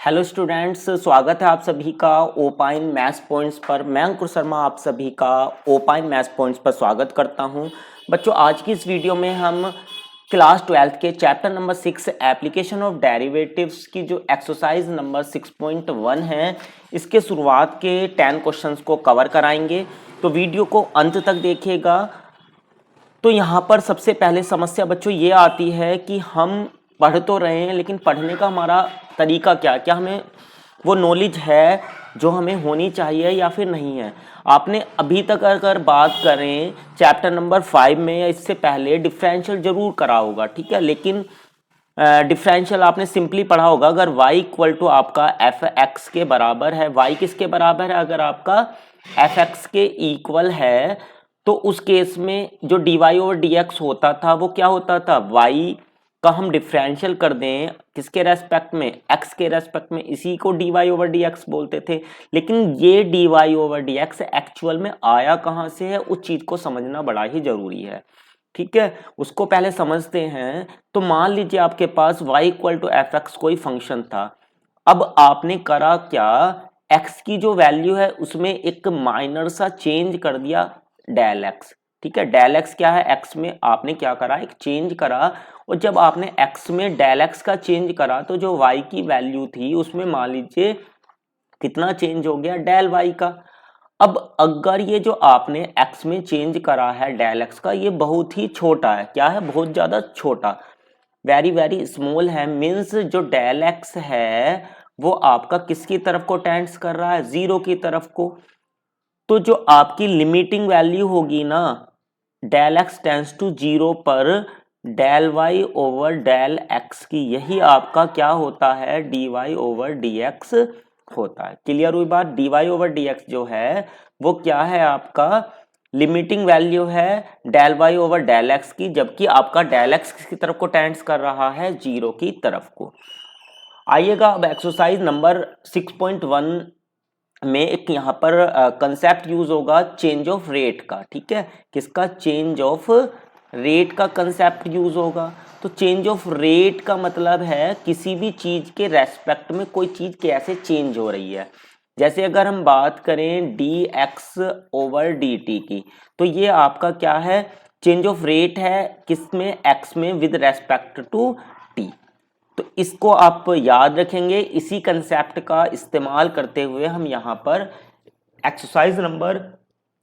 Hello students, स्वागत है आप सभी का ओपाइन मैथ्स पॉइंट्स पर। मैं अंकुर शर्मा आप सभी का ओपाइन मैथ्स पॉइंट्स पर स्वागत करता हूं। बच्चों, आज की इस वीडियो में हम क्लास 12 के chapter number 6 application of derivatives की जो एक्सरसाइज नंबर 6.1 है, इसके शुरुआत के 10 क्वेश्चंस को कवर कराएंगे। तो वीडियो को अंत तक देखिएगा। तो यहाँ पर सबसे पहले समस्या बच्चों ये आती है कि हम पढ़ तो रहे हैं, लेकिन पढ़ने का हमारा तरीका क्या हमें वो नॉलेज है जो हमें होनी चाहिए या फिर नहीं है। आपने अभी तक अगर बात करें चैप्टर नंबर 5 में या इससे पहले डिफरेंशियल जरूर करा होगा, ठीक है, लेकिन डिफरेंशियल आपने सिंपली पढ़ा होगा। अगर y इक्वल टू आपका एफ एक्स के बराबर है, y किसके बराबर है? अगर आपका एफ एक्स के इक्वल है तो उस केस में जो dy ओवर dx होता था वो क्या होता था? y का हम डिफरेंशियल कर दें किसके रेस्पेक्ट में? x के रेस्पेक्ट में, इसी को dy ओवर dx बोलते थे। लेकिन ये dy ओवर dx एक्चुअल में आया कहाँ से है, उस चीज को समझना बड़ा ही जरूरी है, ठीक है। उसको पहले समझते हैं। तो मान लीजिए आपके पास y equal to f x कोई फंक्शन था। अब आपने करा क्या, x की जो वैल्यू है उसमें एक माइनर सा चेंज कर दिया, डेल x, ठीक है। डेल x क्या है? x में आपने क्या करा, एक चेंज करा। और जब आपने x में डेल x का चेंज करा तो जो y की वैल्यू थी उसमें मान लीजिए कितना चेंज हो गया, डेल y का। अब अगर ये जो आपने x में चेंज करा है डेल x का, ये बहुत ही छोटा है, क्या है? बहुत ज्यादा छोटा, वेरी वेरी स्मॉल है। मीन्स जो डेल x है वो आपका किसकी तरफ को टेंड्स कर रहा है? जीरो की तरफ को। तो जो आपकी लिमिटिंग वैल्यू होगी ना del x tends to zero पर del y over del x की, यही आपका क्या होता है? dy ओवर dx होता है। क्लियर हुई बात? dy ओवर dx जो है वो क्या है? आपका लिमिटिंग वैल्यू है del y over del x की, जबकि आपका डेल x किसकी तरफ को टेंड्स कर रहा है? जीरो की तरफ को। आइएगा अब एक्सरसाइज नंबर 6.1 में एक यहाँ पर कंसेप्ट यूज होगा चेंज ऑफ रेट का, ठीक है। किसका? चेंज ऑफ रेट का कंसेप्ट यूज होगा। तो चेंज ऑफ रेट का मतलब है किसी भी चीज के रेस्पेक्ट में कोई चीज कैसे चेंज हो रही है। जैसे अगर हम बात करें dx ओवर dt की, तो ये आपका क्या है? चेंज ऑफ रेट है किसमें? x में विद रेस्पेक्ट टू t। तो इसको आप याद रखेंगे। इसी कंसेप्ट का इस्तेमाल करते हुए हम यहाँ पर एक्सरसाइज नंबर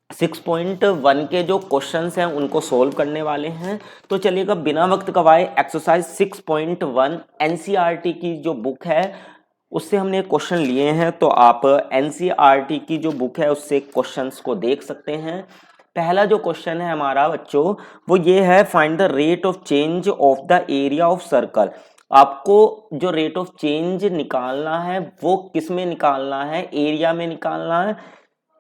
6.1 के जो क्वेश्चंस हैं उनको सोल्व करने वाले हैं। तो चलिएगा बिना वक्त गवाए एक्सरसाइज 6.1 एनसीईआरटी की जो बुक है उससे हमने क्वेश्चन लिए हैं। तो आप एनसीईआरटी की जो बुक है उससे क्वेश्चंस को देख सकते हैं। पहला जो क्वेश्चन है हमारा बच्चों वो ये है, find the rate of change of the area of circle. आपको जो रेट ऑफ चेंज निकालना है वो किस में निकालना है? एरिया में निकालना है।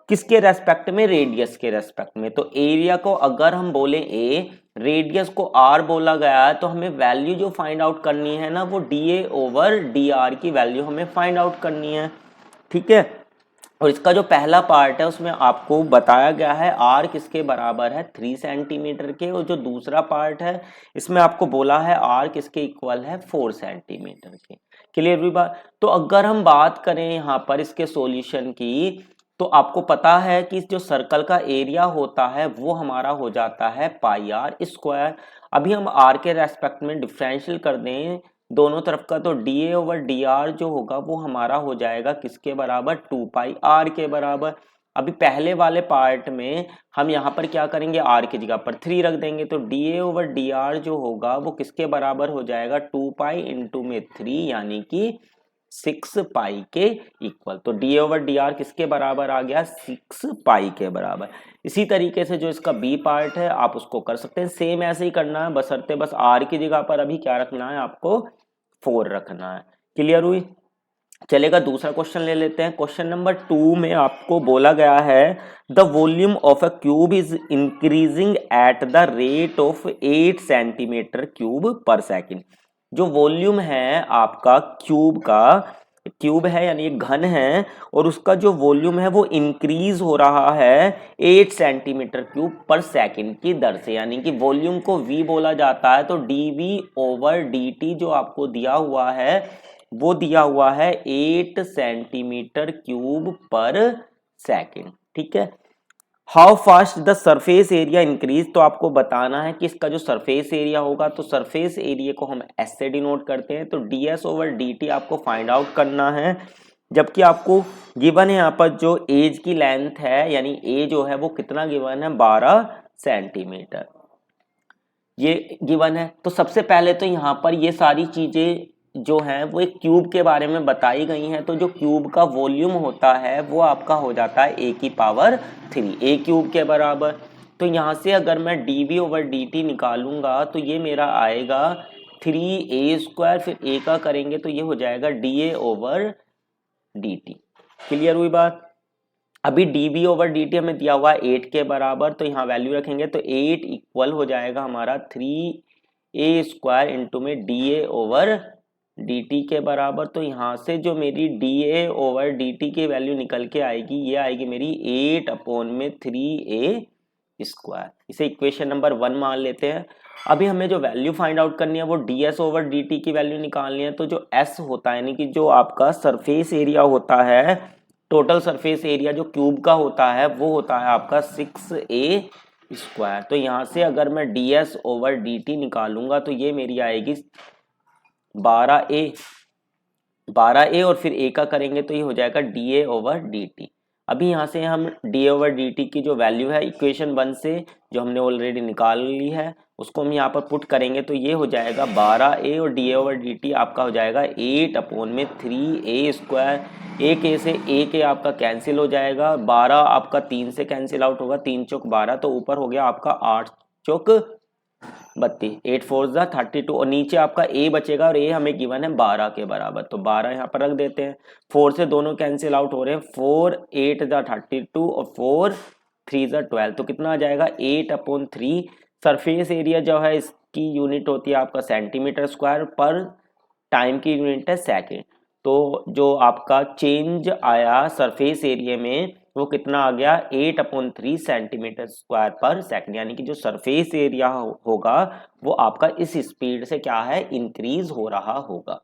किसके रेस्पेक्ट में? रेडियस के रेस्पेक्ट में। तो एरिया को अगर हम बोले ए, रेडियस को आर बोला गया है, तो हमें वैल्यू जो फाइंड आउट करनी है ना वो D A over D R की वैल्यू हमें फाइंड आउट करनी है, ठीक है। और इसका जो पहला पार्ट है उसमें आपको बताया गया है आर किसके बराबर है? 3 सेंटीमीटर के। और जो दूसरा पार्ट है इसमें आपको बोला है आर किसके इक्वल है? 4 सेंटीमीटर के। क्लियर हुई बात? तो अगर हम बात करें यहाँ पर इसके सॉल्यूशन की, तो आपको पता है कि जो सर्कल का एरिया होता है वो हमारा हो जाता है पाई आर स्क्वायर। अभी हम आर के रेस्पेक्ट में डिफरेंशियल कर दें दोनों तरफ का, तो D A over D R जो होगा वो हमारा हो जाएगा किसके बराबर? 2 पाई आर के बराबर। अभी पहले वाले पार्ट में हम यहाँ पर क्या करेंगे? आर की जगह पर 3 रख देंगे, तो D A over D R जो होगा वो किसके बराबर हो जाएगा? 2 पाई इंटू में 3 यानी कि 6 पाई के इक्वल। तो डी ओवर डी आर किसके बराबर आ गया? 6 पाई के बराबर। इसी तरीके से जो इसका बी पार्ट है आप उसको कर सकते हैं, सेम ऐसे ही करना है, बशर्ते बस आर की जगह पर अभी क्या रखना है? आपको 4 रखना है। क्लियर हुई? चलेगा दूसरा क्वेश्चन ले लेते हैं। क्वेश्चन नंबर 2 में आपको बोला गया है the volume of a cube is increasing at the rate of 8 centimetre cube पर सेकेंड। जो वॉल्यूम है आपका क्यूब का, क्यूब है यानी एक घन है, और उसका जो वॉल्यूम है वो इंक्रीज हो रहा है 8 सेंटीमीटर क्यूब पर सेकंड की दर से। यानी कि वॉल्यूम को v बोला जाता है, तो dv ओवर dt जो आपको दिया हुआ है वो दिया हुआ है 8 सेंटीमीटर क्यूब पर सेकेंड। ठीक है, how fast the surface area increase, तो आपको बताना है कि इसका जो सरफेस एरिया होगा, तो सरफेस एरिया को हम एस से डिनोट करते हैं, तो ds ओवर dt आपको फाइंड आउट करना है। जबकि आपको गिवन है यहाँ पर जो एज की लेंथ है, यानी ए जो है वो कितना गिवन है, 12 सेंटीमीटर ये गिवन है। तो सबसे पहले तो यहाँ पर ये सारी चीजें जो हैं वो एक क्यूब के बारे में बताई गई हैं। तो जो क्यूब का वॉल्यूम होता है वो आपका हो जाता है a की पावर 3, ए क्यूब के बराबर। तो यहाँ से अगर मैं dv ओवर dt निकालूंगा तो ये मेरा आएगा 3a², फिर a का करेंगे तो ये हो जाएगा dA ओवर dt। क्लियर हुई बात। अभी dv ओवर dt हमें दिया हुआ है 8 के बराबर, तो यहाँ वैल्यू रखेंगे तो 8 इक्वल हो जाएगा हमारा 3a² इंटू में dA ओवर dt के बराबर। तो यहाँ से जो मेरी dA ओवर dt की वैल्यू निकल के आएगी, ये आएगी मेरी 8/3a²। इसे इक्वेशन नंबर 1 मान लेते हैं। अभी हमें जो वैल्यू फाइंड आउट करनी है वो ds ओवर dt की वैल्यू निकालनी है। तो जो s होता है यानी कि जो आपका सरफेस एरिया होता है, टोटल सरफेस एरिया जो क्यूब का होता है वो होता है आपका 6a²। तो यहाँ से अगर मैं ds ओवर dt निकालूंगा तो ये मेरी आएगी 12a और फिर a का करेंगे तो ये हो जाएगा dA ओवर dt। अभी यहाँ से हम dA ओवर dt की जो वैल्यू है इक्वेशन 1 से जो हमने ऑलरेडी निकाल ली है उसको हम यहाँ पर पुट करेंगे तो ये हो जाएगा 12a और dA ओवर dt आपका हो जाएगा 8/3a²। एक a से एक a आपका कैंसिल हो जाएगा, 12 आपका 3 से कैंसिल आउट होगा, 3 चौक 12, तो ऊपर हो गया आपका 8 चौक 32, 8 4 32 और नीचे आपका a बचेगा और a हमें गिवन है 12 के बराबर। तो 12 यहाँ पर रख देते हैं, 4 से दोनों कैंसिल आउट हो रहे हैं, 4 8 32 और 4 3 12, तो कितना आ जाएगा 8/3। सरफेस एरिया जो है इसकी यूनिट होती है आपका सेंटीमीटर स्क्वायर, पर टाइम की यूनिट है सेकेंड। तो जो आपका चेंज आया सरफेस एरिया में वो कितना आ गया 8/3 सेंटीमीटर स्क्वायर पर सेकंड, यानी कि जो सरफेस एरिया होगा वो आपका इस स्पीड से क्या है, इंक्रीज हो रहा होगा।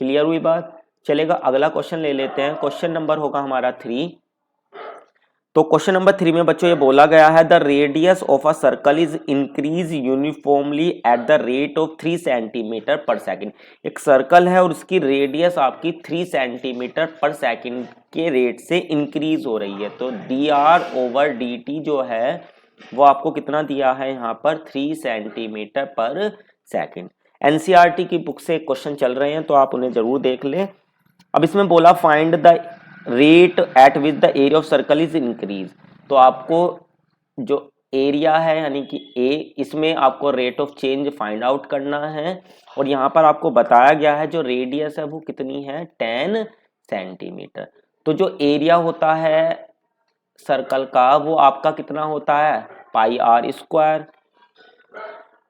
क्लियर हुई बात। चलेगा अगला क्वेश्चन ले लेते हैं। क्वेश्चन नंबर होगा हमारा 3। तो क्वेश्चन नंबर 3 में बच्चों ये बोला गया है the radius of a circle is increase uniformly at the rate of 3 centimetre पर सेकंड। एक सर्कल है और उसकी रेडियस आपकी 3 सेंटीमीटर पर सेकंड के रेट से इंक्रीज हो रही है। तो dr ओवर dt जो है वो आपको कितना दिया है यहाँ पर 3 सेंटीमीटर पर सेकंड। एनसीईआरटी की बुक से क्वेश्चन चल रहे हैं तो आप उन्हें जरूर देख लें। अब इसमें बोला find the rate at which the area of circle is increase. तो आपको जो एरिया है यानी कि ए, इसमें आपको rate of change find out करना है और यहाँ पर आपको बताया गया है जो रेडियस है वो कितनी है 10 सेंटीमीटर। तो जो एरिया होता है सर्कल का वो आपका कितना होता है πr²।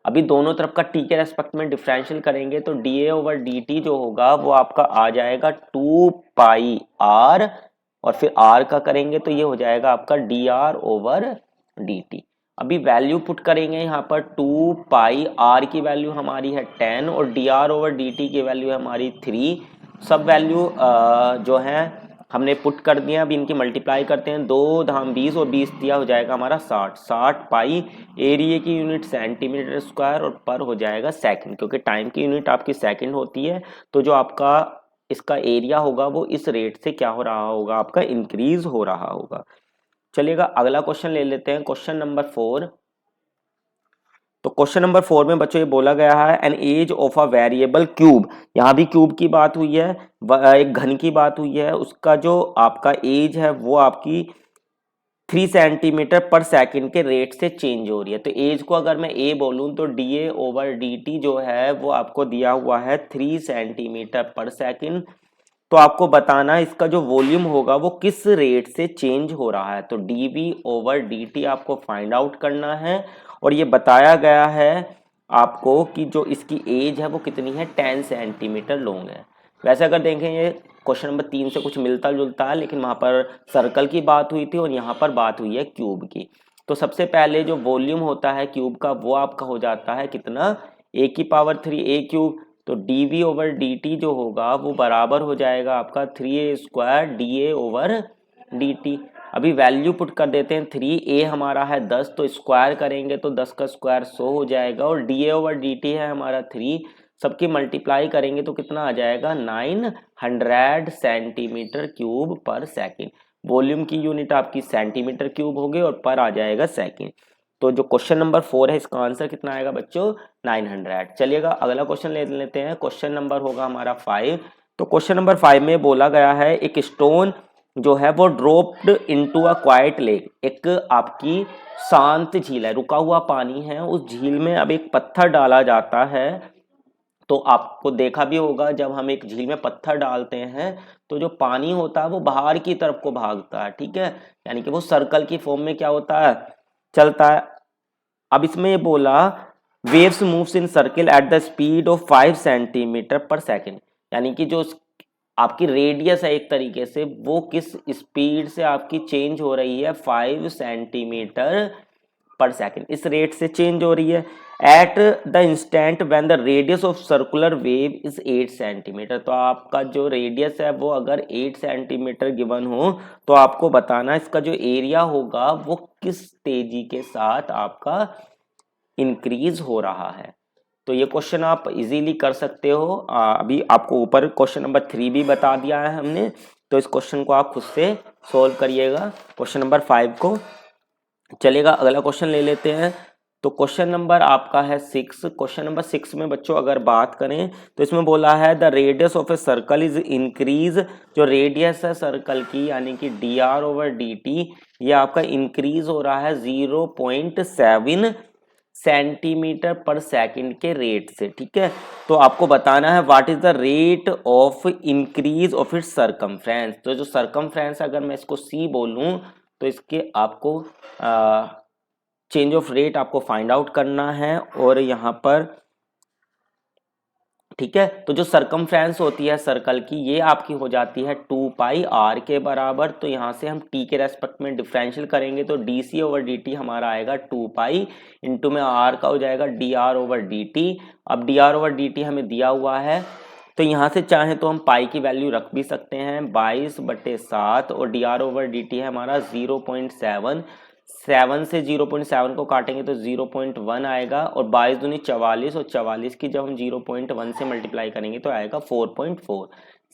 अभी दोनों तरफ का t के रेस्पेक्ट में डिफरेंशियल करेंगे तो dA ओवर dt जो होगा वो आपका आ जाएगा 2πr और फिर r का करेंगे तो ये हो जाएगा आपका dr ओवर dt। अभी वैल्यू पुट करेंगे यहाँ पर 2πr की वैल्यू हमारी है 10 और dr ओवर dt की वैल्यू है हमारी 3। सब वैल्यू जो है हमने पुट कर दिया। अब इनकी मल्टीप्लाई करते हैं, 2 धाम 20 और 20 दिया हो जाएगा हमारा 60 पाई। एरिया की यूनिट सेंटीमीटर स्क्वायर और पर हो जाएगा सेकंड, क्योंकि टाइम की यूनिट आपकी सेकंड होती है। तो जो आपका इसका एरिया होगा वो इस रेट से क्या हो रहा होगा, आपका इंक्रीज हो रहा होगा। चलिएगा अगला क्वेश्चन ले लेते हैं, क्वेश्चन नंबर 4। तो क्वेश्चन नंबर 4 में बच्चों ये बोला गया है an edge of a variable cube. यहाँ भी क्यूब की बात हुई है, एक घन की बात हुई है। उसका जो आपका एज है वो आपकी 3 सेंटीमीटर पर सेकंड के रेट से चेंज हो रही है। तो एज को अगर मैं ए बोलूँ तो dA ओवर dt जो है वो आपको दिया हुआ है 3 सेंटीमीटर पर सेकंड। तो आपको बताना है इसका जो वॉल्यूम होगा वो किस रेट से चेंज हो रहा है। तो dV ओवर dt आपको फाइंड आउट करना है और ये बताया गया है आपको कि जो इसकी एज है वो कितनी है 10 सेंटीमीटर लॉन्ग है। वैसे अगर देखें ये क्वेश्चन नंबर 3 से कुछ मिलता जुलता है, लेकिन वहाँ पर सर्कल की बात हुई थी और यहाँ पर बात हुई है क्यूब की। तो सबसे पहले जो वॉल्यूम होता है क्यूब का वो आपका हो जाता है कितना a की पावर 3 a क्यूब। तो dv ओवर dt जो होगा वो बराबर हो जाएगा आपका 3a² dA ओवर dt। अभी वैल्यू पुट कर देते हैं, 3a हमारा है 10 तो स्क्वायर करेंगे तो 10 का स्क्वायर 100 हो जाएगा, और dA ओवर dt है हमारा 3, सबकी मल्टीप्लाई करेंगे तो कितना आ जाएगा 900 सेंटीमीटर क्यूब पर सेकेंड। वॉल्यूम की यूनिट आपकी सेंटीमीटर क्यूब होगी और पर आ जाएगा सेकेंड। तो जो क्वेश्चन नंबर 4 है इसका आंसर कितना आएगा बच्चों 900। चलिएगा अगला क्वेश्चन ले लेते हैं, क्वेश्चन नंबर होगा हमारा 5। तो क्वेश्चन नंबर 5 में बोला गया है एक स्टोन जो है वो dropped into a quite lake, एक आपकी शांत झील है, रुका हुआ पानी है, उस झील में अब एक पत्थर डाला जाता है। तो आपको देखा भी होगा जब हम एक झील में पत्थर डालते हैं तो जो पानी होता है वो बाहर की तरफ को भागता है, ठीक है, यानी कि वो सर्कल की फॉर्म में क्या होता है चलता है। अब इसमें ये बोला waves moves in circle at the speed of 5 centimetre पर सेकेंड, यानी कि जो आपकी रेडियस है एक तरीके से वो किस स्पीड से आपकी चेंज हो रही है 5 सेंटीमीटर पर सेकेंड, इस रेट से चेंज हो रही है। At the instant when the radius of circular wave is 8 centimetre, तो आपका जो रेडियस है वो अगर 8 सेंटीमीटर गिवन हो तो आपको बताना इसका जो एरिया होगा वो किस तेजी के साथ आपका इंक्रीज हो रहा है। तो ये क्वेश्चन आप इजीली कर सकते हो। अभी आपको ऊपर क्वेश्चन नंबर 3 भी बता दिया है हमने, तो इस क्वेश्चन को आप खुद से सोल्व करिएगा क्वेश्चन नंबर 5 को। चलेगा अगला क्वेश्चन ले लेते हैं। तो क्वेश्चन नंबर आपका है 6। क्वेश्चन नंबर 6 में बच्चों अगर बात करें तो इसमें बोला है the radius of a circle is increase, जो रेडियस है सर्कल की यानी कि dr ओवर dt ये आपका इंक्रीज हो रहा है 0.7 सेंटीमीटर पर सेकंड के रेट से, ठीक है। तो आपको बताना है what is the rate of increase of its circumference. तो जो सरकमफ्रेंस अगर मैं इसको c बोलूं तो इसके आपको चेंज ऑफ रेट आपको फाइंड आउट करना है, और यहाँ पर ठीक है। तो जो सरकमफ्रेंस होती है सर्कल की ये आपकी हो जाती है 2 पाई r के बराबर। तो यहाँ से हम t के रेस्पेक्ट में डिफरेंशियल करेंगे तो dc ओवर dt हमारा आएगा 2 पाई इंटू में r का हो जाएगा dr ओवर dt। अब dr ओवर dt हमें दिया हुआ है तो यहाँ से चाहे तो हम पाई की वैल्यू रख भी सकते हैं 22/7, और dr ओवर dt है हमारा 0.7, 7 से 0.7 को काटेंगे तो 0.1 आएगा, और 22 दूनी 44, और 44 की जब हम 0.1 से मल्टीप्लाई करेंगे तो आएगा 4.4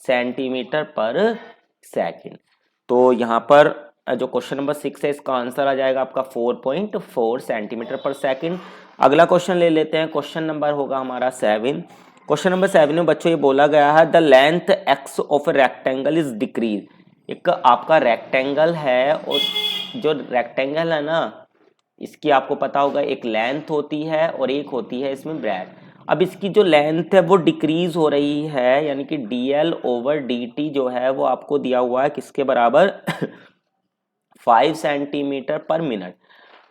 सेंटीमीटर पर सेकेंड। तो यहाँ पर जो क्वेश्चन नंबर 6 है इसका आंसर आ जाएगा आपका 4.4 सेंटीमीटर पर सेकेंड। अगला क्वेश्चन ले लेते हैं, क्वेश्चन नंबर होगा हमारा 7। क्वेश्चन नंबर 7 में बच्चों ये बोला गया है the length x of a rectangle is decrease, एक आपका रेक्टेंगल है और जो रेक्टेंगल है ना इसकी आपको पता होगा एक लेंथ होती है और एक होती है इसमें ब्रेड। अब इसकी जो लेंथ है वो डिक्रीज हो रही है, यानी कि dl ओवर dt जो है वो आपको दिया हुआ है किसके बराबर 5 सेंटीमीटर पर मिनट।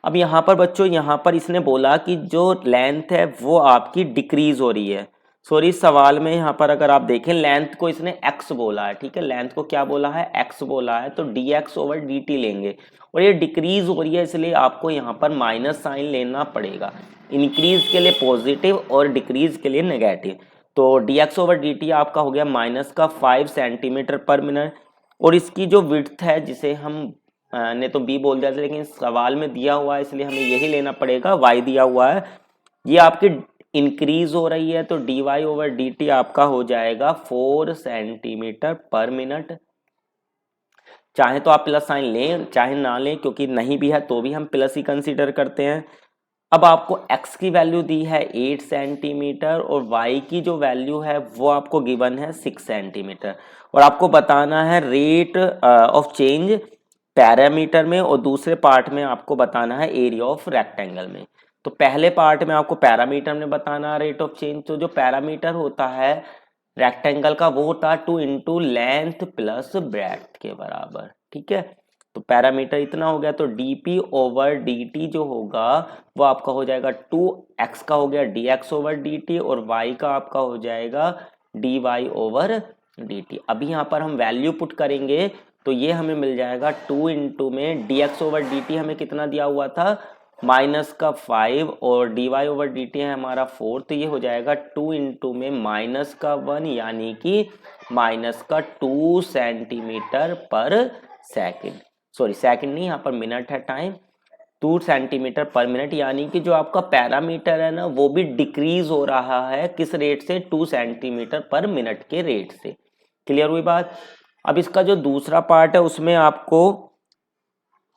अब यहाँ पर बच्चों यहाँ पर इसने बोला कि जो लेंथ है वो आपकी डिक्रीज हो रही है। सॉरी सवाल में यहाँ पर अगर आप देखें लेंथ को इसने x बोला है, ठीक है, लेंथ को क्या बोला है x बोला है, तो dx ओवर dt लेंगे, और ये डिक्रीज हो रही है इसलिए आपको यहाँ पर माइनस साइन लेना पड़ेगा, इंक्रीज के लिए पॉजिटिव और डिक्रीज के लिए नेगेटिव। तो dx ओवर dt आपका हो गया माइनस का 5 सेंटीमीटर पर मिनट, और इसकी जो विड्थ है जिसे हम ने तो b बोल दिया था लेकिन सवाल में दिया हुआ है इसलिए हमें यही लेना पड़ेगा, y दिया हुआ है, ये आपकी इंक्रीज हो रही है तो dy ओवर dt आपका हो जाएगा 4 सेंटीमीटर पर मिनट। चाहे तो आप प्लस साइन लें चाहे ना लें, क्योंकि नहीं भी है तो भी हम प्लस ही कंसीडर करते हैं। अब आपको x की वैल्यू दी है 8 सेंटीमीटर और y की जो वैल्यू है वो आपको गिवन है 6 सेंटीमीटर, और आपको बताना है रेट ऑफ चेंज पैरामीटर में, और दूसरे पार्ट में आपको बताना है एरिया ऑफ रेक्टेंगल में। तो पहले पार्ट में आपको पैरामीटर में बताना रेट ऑफ चेंज, तो जो पैरामीटर होता है रेक्टेंगल का वो होता है 2 इंटू लेंथ प्लस ब्रेड्थ के बराबर, ठीक है। तो पैरामीटर इतना हो गया, तो dp ओवर dt जो होगा वो आपका हो जाएगा 2x का हो गया dx ओवर dt, और y का आपका हो जाएगा dy ओवर dt। अभी यहाँ पर हम वैल्यू पुट करेंगे तो ये हमें मिल जाएगा 2 इंटू में dx ओवर dt हमें कितना दिया हुआ था माइनस का 5 और dy ओवर dt है हमारा 4, तो ये हो जाएगा 2 इंटू में माइनस का 1 यानी कि माइनस का 2 सेंटीमीटर पर सेकंड, सॉरी सेकंड नहीं, यहाँ पर मिनट है टाइम, 2 सेंटीमीटर पर मिनट, यानी कि जो आपका पैरामीटर है ना वो भी डिक्रीज हो रहा है किस रेट से, 2 सेंटीमीटर पर मिनट के रेट से। क्लियर हुई बात। अब इसका जो दूसरा पार्ट है उसमें आपको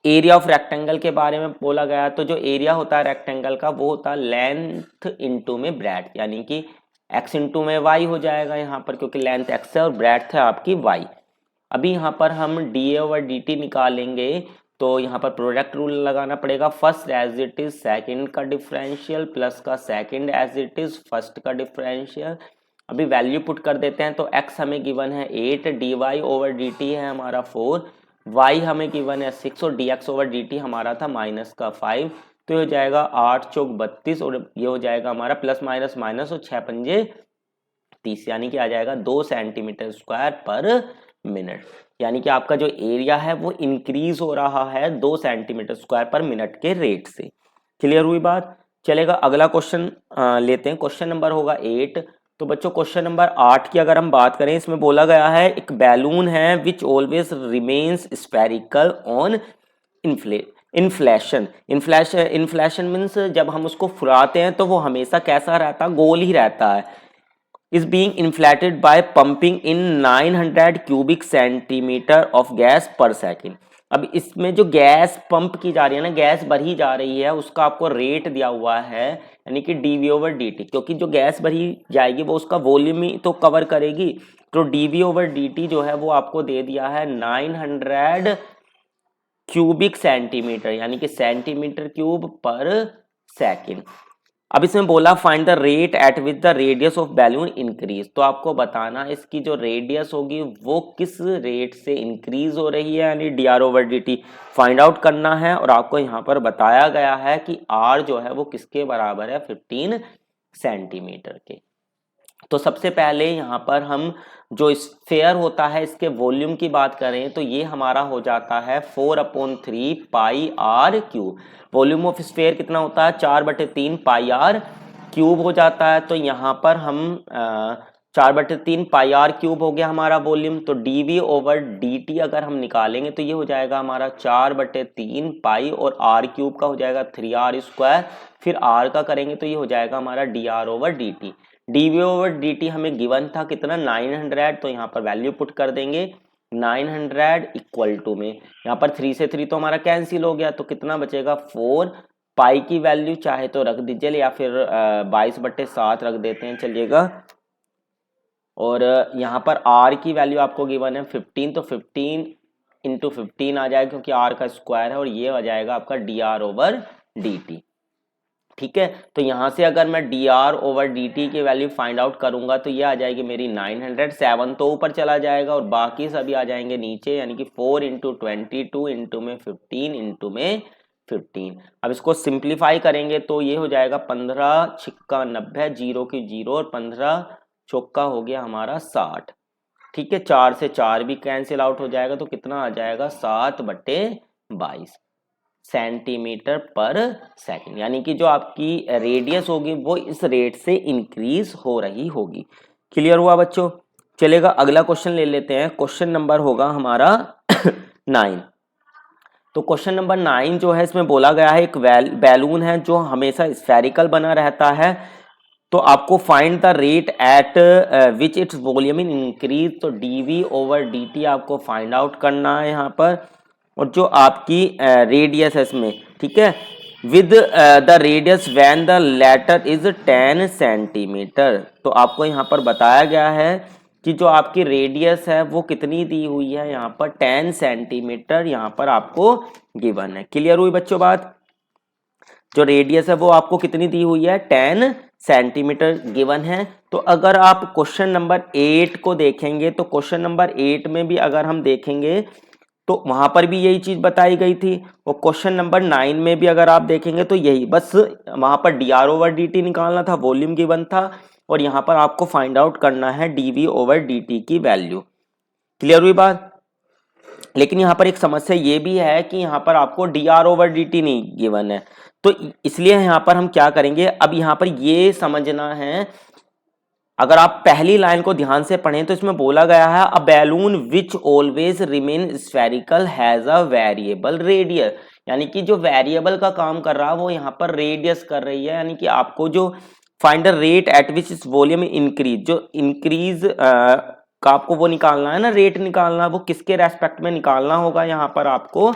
एरिया ऑफ रेक्टेंगल के बारे में बोला गया। तो जो एरिया होता है रेक्टेंगल का वो होता है लेंथ इंटू में ब्रेड्थ, यानी कि x इंटू में y हो जाएगा यहाँ पर, क्योंकि लेंथ x है और ब्रेड्थ है आपकी y। अभी यहाँ पर हम dA ओवर dt निकालेंगे तो यहाँ पर प्रोडक्ट रूल लगाना पड़ेगा। First as it is second का डिफरेंशियल प्लस का second as it is first का डिफरेंशियल। अभी वैल्यू पुट कर देते हैं तो x हमें गिवन है 8, dy ओवर dt है हमारा 4, y हमें गिवन है 6 और dx ओवर dt हमारा था माइनस का 5। तो ये हो जाएगा 8 चौक 32 और ये हो जाएगा हमारा प्लस माइनस माइनस और 6 पंजे 30, यानी कि आ जाएगा 2 सेंटीमीटर स्क्वायर पर मिनट। यानी कि आपका जो एरिया है वो इंक्रीज हो रहा है 2 सेंटीमीटर स्क्वायर पर मिनट के रेट से। क्लियर हुई बात। चलेगा अगला क्वेश्चन लेते हैं। क्वेश्चन नंबर होगा 8। तो बच्चों क्वेश्चन नंबर 8 की अगर हम बात करें, इसमें बोला गया है एक बैलून है which always remains spherical on inflation. Inflation means जब हम उसको फुलाते हैं तो वो हमेशा कैसा रहता है, गोल ही रहता है। is being inflated by pumping in 900 cubic centimeter of gas per second। अब इसमें जो गैस पंप की जा रही है ना, गैस भरी जा रही है, उसका आपको रेट दिया हुआ है यानी कि dV ओवर dt, क्योंकि जो गैस भरी जाएगी वो उसका वॉल्यूम ही तो कवर करेगी। तो dV ओवर dt जो है वो आपको दे दिया है 900 क्यूबिक सेंटीमीटर, यानी कि सेंटीमीटर क्यूब पर सेकेंड। अब इसमें बोला find the rate at which the radius of balloon increase. तो आपको बताना इसकी जो रेडियस होगी वो किस रेट से इंक्रीज हो रही है, यानी dr over dt find out करना है। और आपको यहाँ पर बताया गया है कि r जो है वो किसके बराबर है, 15 सेंटीमीटर के। तो सबसे पहले यहाँ पर हम जो स्फेयर होता है इसके वॉल्यूम की बात करें तो ये हमारा हो जाता है 4/3 pi r cube. Volume of sphere कितना होता है, 4/3 पाई आर क्यूब हो जाता है। तो यहाँ पर हम 4/3 पाई आर क्यूब हो गया हमारा वॉल्यूम। तो dV ओवर dt अगर हम निकालेंगे तो ये हो जाएगा हमारा 4/3 पाई और r क्यूब का हो जाएगा 3r स्क्वायर, फिर r का करेंगे तो ये हो जाएगा हमारा dr over dt। dV over dt हमें गिवन था कितना, 900, तो यहाँ पर वैल्यू पुट कर देंगे 900 इक्वल टू में यहाँ पर 3 से 3 तो हमारा कैंसिल हो गया, तो कितना बचेगा 4। पाई की वैल्यू चाहे तो रख दीजिए या फिर 22/7 रख देते हैं, चलिएगा। और यहाँ पर r की वैल्यू आपको गिवन है 15, तो 15 इंटू 15 आ जाएगा क्योंकि r का स्क्वायर है, और ये आ जाएगा आपका dr ओवर dt। ठीक है, तो यहाँ से अगर मैं dr ओवर dt की वैल्यू फाइंड आउट करूंगा तो ये आ जाएगी मेरी 900, 7 तो ऊपर चला जाएगा और बाकी सभी आ जाएंगे नीचे, यानी कि 4 इंटू 22 इंटू में 15 इंटू में 15। अब इसको सिंप्लीफाई करेंगे तो ये हो जाएगा 15 छिक्का 90, 0 की 0 और 15 चौका हो गया हमारा 60। ठीक है, 4 से 4 भी कैंसिल आउट हो जाएगा, तो कितना आ जाएगा 7/22 सेंटीमीटर पर सेकंड, यानी कि जो आपकी रेडियस होगी वो इस रेट से इंक्रीज हो रही होगी। क्लियर हुआ बच्चों। चलेगा अगला क्वेश्चन ले लेते हैं। क्वेश्चन नंबर होगा हमारा 9। तो क्वेश्चन नंबर 9 जो है इसमें बोला गया है एक बैलून है जो हमेशा स्फेरिकल बना रहता है, तो आपको find the rate at which its volume in increase. तो dV ओवर dt आपको फाइंड आउट करना है यहाँ पर, और जो आपकी रेडियस है इसमें, ठीक है, with the radius when the latter is 10 centimeter. तो आपको यहाँ पर बताया गया है कि जो आपकी रेडियस है वो कितनी दी हुई है, यहाँ पर 10 सेंटीमीटर यहाँ पर आपको गिवन है। क्लियर हुई बच्चों बात। जो रेडियस है वो आपको कितनी दी हुई है, 10 सेंटीमीटर गिवन है। तो अगर आप क्वेश्चन नंबर 8 को देखेंगे तो क्वेश्चन नंबर 8 में भी अगर हम देखेंगे तो वहां पर भी यही चीज बताई गई थी, और क्वेश्चन नंबर 9 में भी अगर आप देखेंगे तो यही, बस वहां पर dr ओवर dt निकालना था, वॉल्यूम गिवन था, और यहाँ पर आपको फाइंड आउट करना है dV ओवर dt की वैल्यू। क्लियर हुई बात। लेकिन यहाँ पर एक समस्या ये भी है कि यहाँ पर आपको dr/dt नहीं गिवन है, तो इसलिए यहाँ पर हम क्या करेंगे, अब यहाँ पर ये समझना है, अगर आप पहली लाइन को ध्यान से पढ़ें तो इसमें बोला गया है a balloon which always remain spherical has a variable radius, यानी कि जो वेरिएबल का काम कर रहा है वो यहाँ पर रेडियस कर रही है, यानी कि आपको जो फाइंड द रेट एट विच इस वॉल्यूम इंक्रीज, जो इंक्रीज का आपको वो निकालना है ना, रेट निकालना, वो किसके रेस्पेक्ट में निकालना होगा, यहाँ पर आपको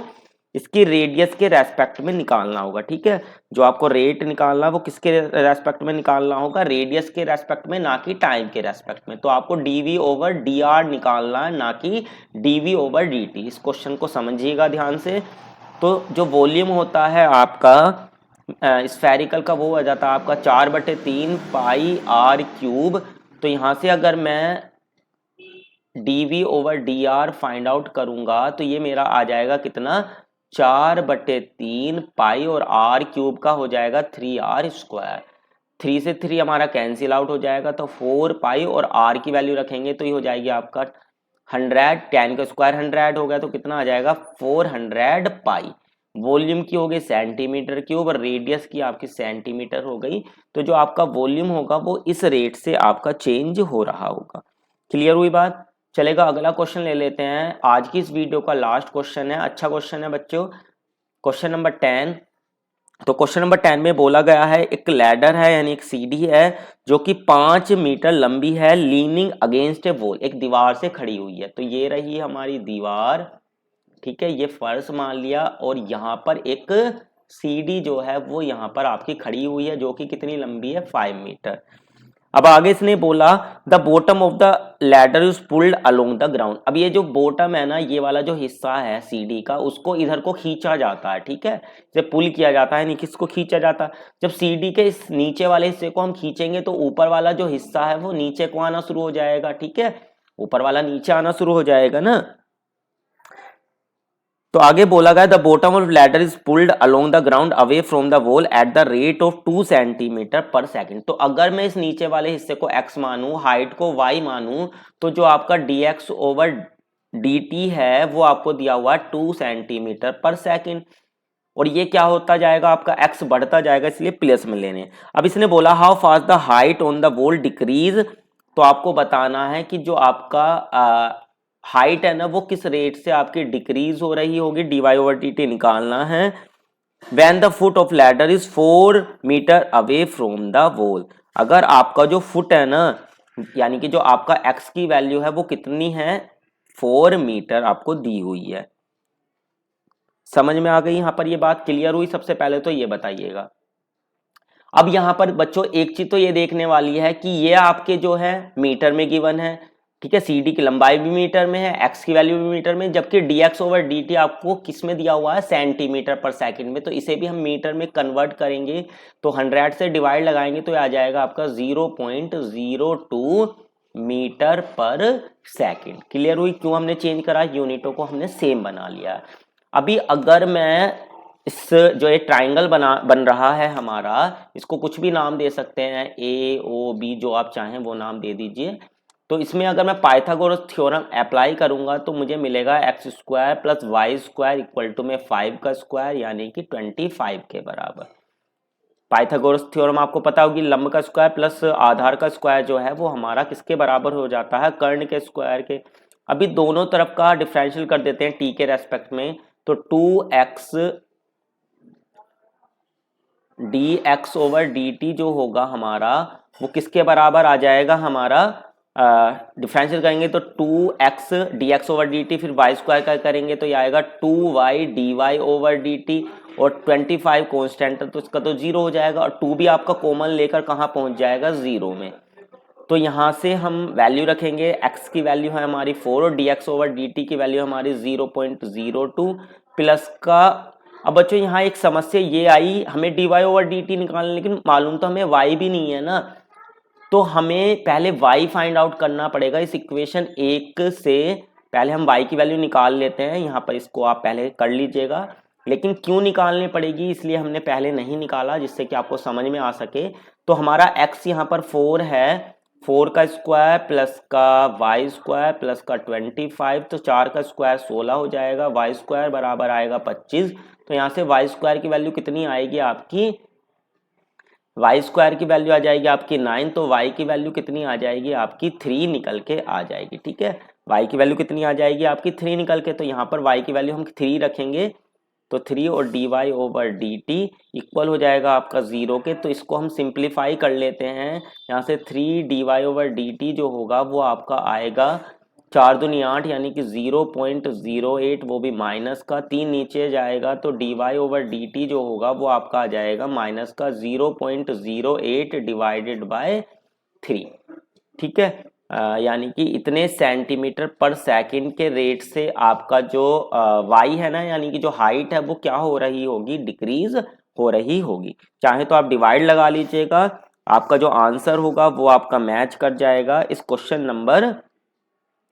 इसकी रेडियस के रेस्पेक्ट में निकालना होगा। ठीक है, जो आपको रेट निकालना है वो किसके रेस्पेक्ट में निकालना होगा, रेडियस के रेस्पेक्ट में, ना कि टाइम के रेस्पेक्ट में। तो आपको dv/dr निकालना है, ना कि dv/dt। इस क्वेश्चन को समझिएगा ध्यान से। तो जो वॉल्यूम होता है आपका स्फेरिकल का, वो आ जाता है आपका 4/3 पाई r क्यूब। तो यहाँ से अगर मैं dv/dr फाइंड आउट करूंगा तो ये मेरा आ जाएगा कितना, 4/3 पाई और r क्यूब का हो जाएगा 3r²। 3 से 3 हमारा कैंसिल आउट हो जाएगा, तो 4 पाई और r की वैल्यू रखेंगे तो ये हो जाएगी आपका 100, 10 का स्क्वायर 100 हो गया, तो कितना आ जाएगा 400 पाई। वॉल्यूम की हो गई सेंटीमीटर क्यूब और रेडियस की आपकी सेंटीमीटर हो गई। तो जो आपका वॉल्यूम होगा वो इस रेट से आपका चेंज हो रहा होगा। क्लियर हुई बात? चलेगा, अगला क्वेश्चन ले लेते हैं। आज की इस वीडियो का लास्ट क्वेश्चन है, अच्छा क्वेश्चन है बच्चों, क्वेश्चन नंबर 10। तो क्वेश्चन नंबर 10 में बोला गया है एक लैडर है, यानी एक सीढ़ी है जो कि 5 मीटर लंबी है, लीनिंग अगेंस्ट ए वॉल, एक दीवार से खड़ी हुई है। तो ये रही हमारी दीवार, ठीक है, ये फर्श मान लिया, और यहाँ पर एक सीढ़ी जो है वो यहाँ पर आपकी खड़ी हुई है, जो कि कितनी लंबी है, 5 मीटर। अब आगे इसने बोला the bottom of the ladder is pulled along the ground. अब ये जो बॉटम है ना, ये वाला जो हिस्सा है सीढ़ी का, उसको इधर को खींचा जाता है। ठीक है, इसे पुल किया जाता है, नहीं किसको खींचा जाता है, जब सीढ़ी के इस नीचे वाले हिस्से को हम खींचेंगे तो ऊपर वाला जो हिस्सा है वो नीचे को आना शुरू हो जाएगा। ठीक है, ऊपर वाला नीचे आना शुरू हो जाएगा ना। तो आगे बोला गया the bottom of ladder is pulled along the ground away from the wall at the rate of 2 centimetre पर सेकंड। तो अगर मैं इस नीचे वाले हिस्से को x मानूं, हाइट को y मानूं, तो जो आपका dx/dt है वो आपको दिया हुआ है 2 सेंटीमीटर पर सेकंड, और ये क्या होता जाएगा, आपका x बढ़ता जाएगा, इसलिए प्लस में लेने। अब इसने बोला how fast the height on the wall decrease. तो आपको बताना है कि जो आपका हाइट है ना वो किस रेट से आपकी डिक्रीज हो रही होगी, dy/dt निकालना है। When the foot of ladder is 4 meter away from the wall. अगर आपका जो फुट है ना, यानी कि जो आपका x की वैल्यू है वो कितनी है, 4 मीटर आपको दी हुई है। समझ में आ गई यहाँ पर ये बात, क्लियर हुई? सबसे पहले तो ये बताइएगा। अब यहाँ पर बच्चों एक चीज तो ये देखने वाली है कि ये आपके जो है मीटर में गिवन है, ठीक है, सीडी की लंबाई भी मीटर में है, एक्स की वैल्यू भी मीटर में, जबकि dx/dt आपको किस में दिया हुआ है, सेंटीमीटर पर सेकंड में। तो इसे भी हम मीटर में कन्वर्ट करेंगे, तो 100 से डिवाइड लगाएंगे तो आ जाएगा आपका 0.02 मीटर पर सेकंड। क्लियर हुई? क्यों हमने चेंज करा, यूनिटों को हमने सेम बना लिया। अभी अगर मैं इस जो एक ट्राइंगल बन रहा है हमारा, इसको कुछ भी नाम दे सकते हैं, ए ओ बी, जो आप चाहें वो नाम दे दीजिए। तो इसमें अगर मैं पाइथागोरस थ्योरम अप्लाई करूंगा तो मुझे मिलेगा x² + y² इक्वल टू में 5 का स्क्वायर, यानी कि 25 के बराबर। पाइथागोरस थ्योरम आपको पता होगी, लंब का स्क्वायर प्लस आधार का स्क्वायर जो है वो हमारा किसके बराबर हो जाता है, कर्ण के स्क्वायर के। अभी दोनों तरफ का डिफरेंशियल कर देते हैं t के रेस्पेक्ट में, तो 2x dx/dt जो होगा हमारा वो किसके बराबर आ जाएगा, हमारा डिफरेंशियल करेंगे तो 2x dx/dt, फिर y² का करेंगे तो ये आएगा 2y dy/dt, और 25 कांस्टेंट तो इसका तो 0 हो जाएगा, और 2 भी आपका कॉमन लेकर कहाँ पहुंच जाएगा, 0 में। तो यहाँ से हम वैल्यू रखेंगे, x की वैल्यू है हमारी 4 और dx/dt की वैल्यू हमारी 0.02 प्लस का। अब बच्चों यहाँ एक समस्या ये आई, हमें dy/dt निकालना, लेकिन मालूम तो हमें y भी नहीं है ना, तो हमें पहले y फाइंड आउट करना पड़ेगा। इस इक्वेशन 1 से पहले हम y की वैल्यू निकाल लेते हैं, यहाँ पर इसको आप पहले कर लीजिएगा। लेकिन क्यों निकालनी पड़ेगी, इसलिए हमने पहले नहीं निकाला, जिससे कि आपको समझ में आ सके। तो हमारा x यहाँ पर 4 है, 4 का स्क्वायर प्लस का वाई स्क्वायर प्लस का 25, तो 4 का स्क्वायर 16 हो जाएगा, वाई स्क्वायर बराबर आएगा 25। तो यहाँ से वाई स्क्वायर की वैल्यू कितनी आएगी आपकी, वाई स्क्वायर की वैल्यू आ जाएगी आपकी 9, तो वाई की वैल्यू कितनी आ जाएगी आपकी 3 निकल के आ जाएगी। ठीक है, वाई की वैल्यू कितनी आ जाएगी आपकी 3 निकल के, तो यहाँ पर वाई की वैल्यू हम 3 रखेंगे, तो 3 और d y over d t equal हो जाएगा आपका 0 के। तो इसको हम सिंप्लीफाई कर लेते हैं, यहाँ से 3 d y over d t जो होगा वो आपका आएगा 4 दूनी 8 यानी कि 0.08, वो भी माइनस का, 3 नीचे जाएगा तो d y over d t जो होगा वो आपका आ जाएगा माइनस का 0.08 डिवाइडेड बाय 3। ठीक है, यानी कि इतने सेंटीमीटर पर सेकंड के रेट से आपका जो वाई है ना, यानी कि जो हाइट है वो क्या हो रही होगी, डिक्रीज हो रही होगी। चाहे तो आप डिवाइड लगा लीजिएगा, आपका जो आंसर होगा वो आपका मैच कर जाएगा इस क्वेश्चन नंबर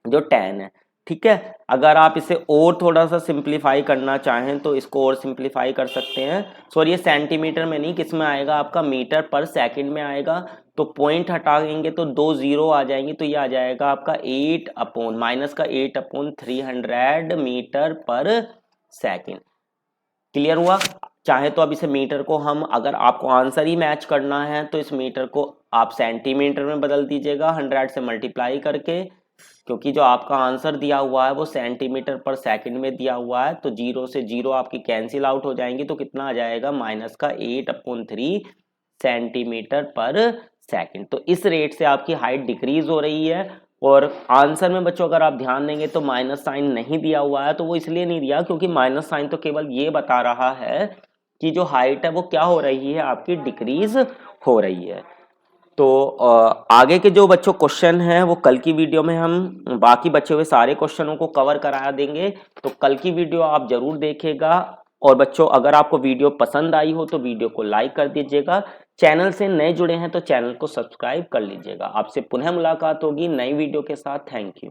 जो 10 है। ठीक है, अगर आप इसे और थोड़ा सा सिंप्लीफाई करना चाहें तो इसको और सिंप्लीफाई कर सकते हैं। सॉरी, ये सेंटीमीटर में नहीं, किस में आएगा आपका मीटर पर सेकंड में आएगा, तो पॉइंट हटाएंगे तो 2 जीरो आ जाएंगे, तो ये आ जाएगा आपका 8 अपॉन माइनस का 8 अपॉन 300 मीटर पर सेकंड। क्लियर हुआ। चाहे तो अब इसे मीटर को हम, अगर आपको आंसर ही मैच करना है तो इस मीटर को आप सेंटीमीटर में बदल दीजिएगा 100 से मल्टीप्लाई करके, क्योंकि जो आपका आंसर दिया हुआ है वो सेंटीमीटर पर सेकंड में दिया हुआ है, तो 0 से 0 आपकी कैंसिल आउट हो जाएंगी, तो कितना आ जाएगा माइनस का 8/3 सेंटीमीटर पर सेकंड। तो इस रेट से आपकी हाइट डिक्रीज हो रही है। और आंसर में बच्चों अगर आप ध्यान देंगे तो माइनस साइन नहीं दिया हुआ है, तो वो इसलिए नहीं दिया क्योंकि माइनस साइन तो केवल ये बता रहा है कि जो हाइट है वो क्या हो रही है, आपकी डिक्रीज हो रही है। तो आगे के जो बच्चों क्वेश्चन हैं वो कल की वीडियो में हम बाकी बचे हुए सारे क्वेश्चनों को कवर करा देंगे, तो कल की वीडियो आप जरूर देखिएगा। और बच्चों अगर आपको वीडियो पसंद आई हो तो वीडियो को लाइक कर दीजिएगा, चैनल से नए जुड़े हैं तो चैनल को सब्सक्राइब कर लीजिएगा। आपसे पुनः मुलाकात होगी नई वीडियो के साथ। Thank you.